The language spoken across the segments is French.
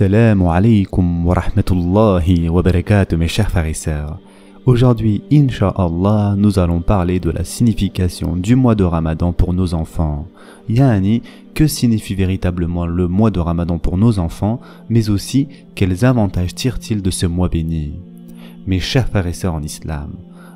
Assalamu alaikum wa rahmatullahi wa barakatuh mes chers frères et sœurs. Aujourd'hui, Inch'Allah, nous allons parler de la signification du mois de Ramadan pour nos enfants. Yani, que signifie véritablement le mois de Ramadan pour nos enfants, mais aussi quels avantages tire-t-il de ce mois béni. Mes chers frères et sœurs en islam,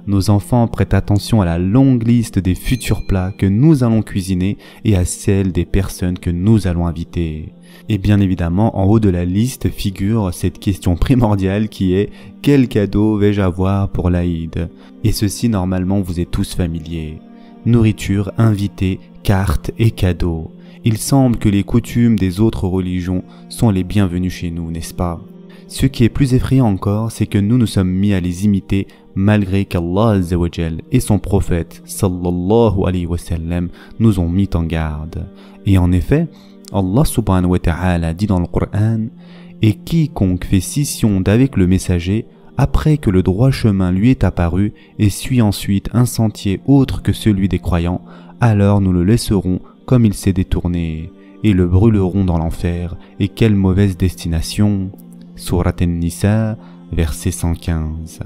nos enfants prêtent attention à la longue liste des futurs plats que nous allons cuisiner et à celle des personnes que nous allons inviter. Et bien évidemment, en haut de la liste figure cette question primordiale qui est « Quel cadeau vais-je avoir pour l'Aïd ?» Et ceci, normalement, vous êtes tous familiers. Nourriture, invités, cartes et cadeaux. Il semble que les coutumes des autres religions sont les bienvenues chez nous, n'est-ce pas? Ce qui est plus effrayant encore, c'est que nous nous sommes mis à les imiter malgré qu'Allah Azza wa Jal et son prophète sallallahu alayhi wa sallam nous ont mis en garde. Et en effet, Allah subhanahu wa ta'ala dit dans le Coran « Et quiconque fait scission d'avec le messager, après que le droit chemin lui est apparu et suit ensuite un sentier autre que celui des croyants, alors nous le laisserons comme il s'est détourné, et le brûlerons dans l'enfer, et quelle mauvaise destination !» Surat An-Nisa, verset 115.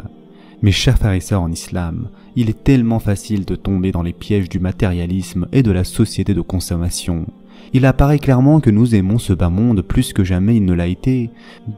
Mes chers frères et sœurs en islam, il est tellement facile de tomber dans les pièges du matérialisme et de la société de consommation. Il apparaît clairement que nous aimons ce bas monde plus que jamais il ne l'a été.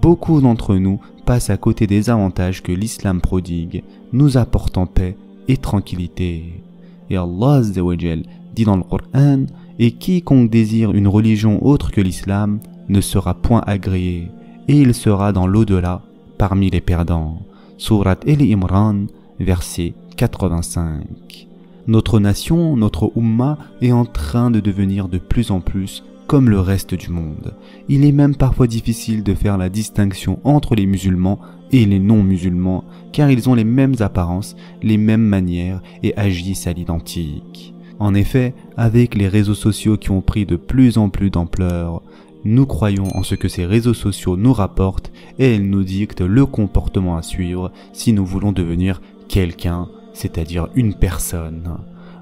Beaucoup d'entre nous passent à côté des avantages que l'islam prodigue, nous apportant paix et tranquillité. Et Allah Azza wa Jal dit dans le Coran « Et quiconque désire une religion autre que l'islam ne sera point agréé, et il sera dans l'au-delà parmi les perdants. » Surat Al-Imran, verset 85. Notre nation, notre Ummah est en train de devenir de plus en plus comme le reste du monde. Il est même parfois difficile de faire la distinction entre les musulmans et les non-musulmans, car ils ont les mêmes apparences, les mêmes manières et agissent à l'identique. En effet, avec les réseaux sociaux qui ont pris de plus en plus d'ampleur, nous croyons en ce que ces réseaux sociaux nous rapportent et elles nous dictent le comportement à suivre si nous voulons devenir quelqu'un, c'est-à-dire une personne.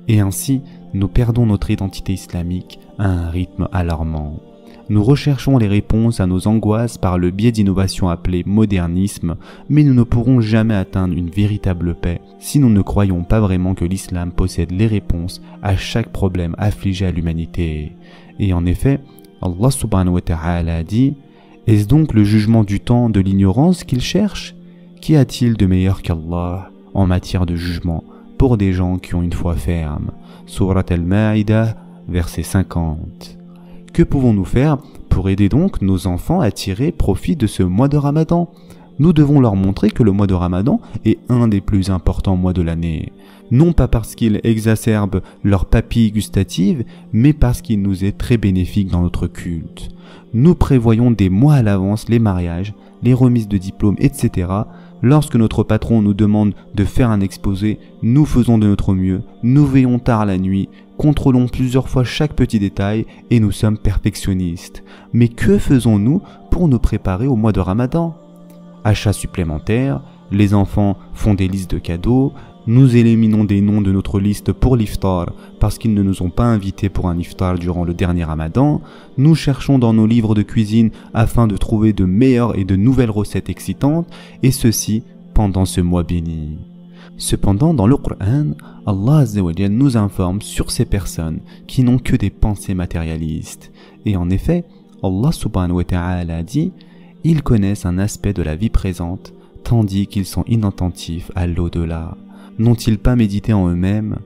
Et ainsi, nous perdons notre identité islamique à un rythme alarmant. Nous recherchons les réponses à nos angoisses par le biais d'innovations appelées modernisme, mais nous ne pourrons jamais atteindre une véritable paix si nous ne croyons pas vraiment que l'islam possède les réponses à chaque problème affligé à l'humanité. Et en effet, Allah subhanahu wa ta'ala a dit « Est-ce donc le jugement du temps de l'ignorance qu'il cherche? Qu'y a-t-il de meilleur qu'Allah en matière de jugement pour des gens qui ont une foi ferme ?» Surat Al-Ma'idah, verset 50. Que pouvons-nous faire pour aider donc nos enfants à tirer profit de ce mois de Ramadan? Nous devons leur montrer que le mois de Ramadan est un des plus importants mois de l'année. Non pas parce qu'il exacerbe leur papille gustative, mais parce qu'il nous est très bénéfique dans notre culte. Nous prévoyons des mois à l'avance les mariages, les remises de diplômes, etc. Lorsque notre patron nous demande de faire un exposé, nous faisons de notre mieux, nous veillons tard la nuit, contrôlons plusieurs fois chaque petit détail et nous sommes perfectionnistes. Mais que faisons-nous pour nous préparer au mois de Ramadan? Achats supplémentaires, les enfants font des listes de cadeaux, nous éliminons des noms de notre liste pour l'iftar parce qu'ils ne nous ont pas invités pour un iftar durant le dernier Ramadan, nous cherchons dans nos livres de cuisine afin de trouver de meilleures et de nouvelles recettes excitantes, et ceci pendant ce mois béni. Cependant, dans le Coran, Allah Azza wa Jal nous informe sur ces personnes qui n'ont que des pensées matérialistes. Et en effet, Allah subhanahu wa ta'ala dit « Ils connaissent un aspect de la vie présente, tandis qu'ils sont inattentifs à l'au-delà. N'ont-ils pas médité en eux-mêmes?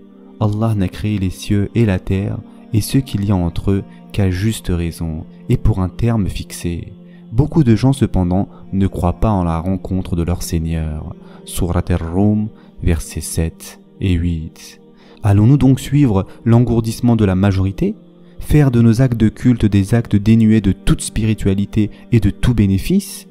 Allah n'a créé les cieux et la terre et ce qu'il y a entre eux qu'à juste raison et pour un terme fixé. Beaucoup de gens cependant ne croient pas en la rencontre de leur Seigneur. » Surat Ar-Rum, versets 7 et 8. Allons-nous donc suivre l'engourdissement de la majorité? Faire de nos actes de culte des actes dénués de toute spiritualité et de tout bénéfice?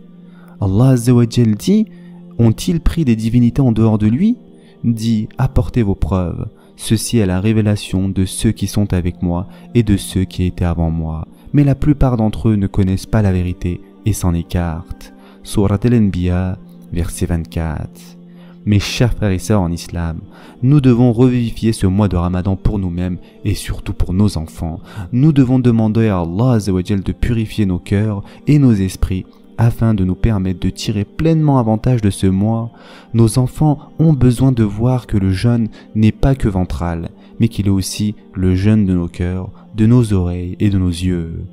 Allah Azza wa Jal dit « Ont-ils pris des divinités en dehors de lui ?» Dit « Apportez vos preuves. Ceci est la révélation de ceux qui sont avec moi et de ceux qui étaient avant moi. Mais la plupart d'entre eux ne connaissent pas la vérité et s'en écartent. » Surat Al-Anbiya, verset 24. Mes chers frères et sœurs en islam, nous devons revivifier ce mois de Ramadan pour nous-mêmes et surtout pour nos enfants. Nous devons demander à Allah Azza wa Jal de purifier nos cœurs et nos esprits afin de nous permettre de tirer pleinement avantage de ce mois. Nos enfants ont besoin de voir que le jeûne n'est pas que ventral, mais qu'il est aussi le jeûne de nos cœurs, de nos oreilles et de nos yeux.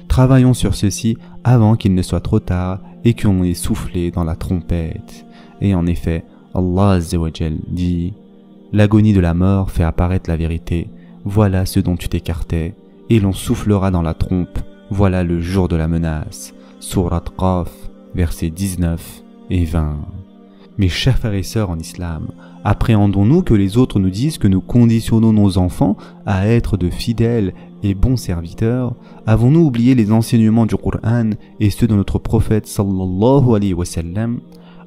Travaillons sur ceci avant qu'il ne soit trop tard et qu'on ait soufflé dans la trompette. Et en effet, Allah Azza wa Jal dit « L'agonie de la mort fait apparaître la vérité, voilà ce dont tu t'écartais, et l'on soufflera dans la trompe, voilà le jour de la menace. » Surat Qaf, versets 19 et 20. Mes chers frères et sœurs en islam, appréhendons-nous que les autres nous disent que nous conditionnons nos enfants à être de fidèles et bons serviteurs? Avons-nous oublié les enseignements du Coran et ceux de notre prophète sallallahu alayhi wa sallam?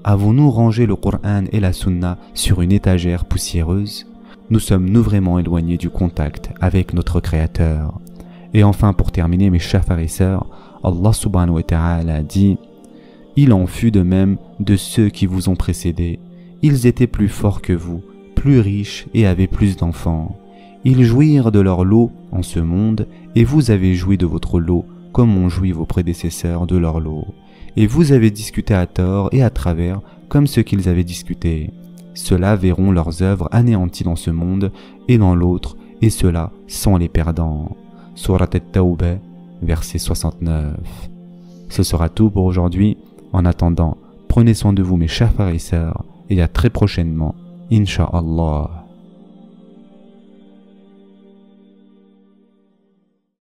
Avons-nous rangé le Coran et la Sunna sur une étagère poussiéreuse? Nous sommes-nous vraiment éloignés du contact avec notre Créateur? Et enfin, pour terminer, mes chers frères et sœurs, Allah subhanahu wa ta'ala dit « Il en fut de même de ceux qui vous ont précédés. Ils étaient plus forts que vous, plus riches et avaient plus d'enfants. Ils jouirent de leur lot en ce monde, et vous avez joui de votre lot, comme ont joui vos prédécesseurs de leur lot. Et vous avez discuté à tort et à travers, comme ce qu'ils avaient discuté. Ceux-là verront leurs œuvres anéanties dans ce monde et dans l'autre, et ceux-là sont les perdants. » Surat At-Tawbah, verset 69. Ce sera tout pour aujourd'hui. En attendant, prenez soin de vous mes chers frères et sœurs, et à très prochainement, Inch'Allah.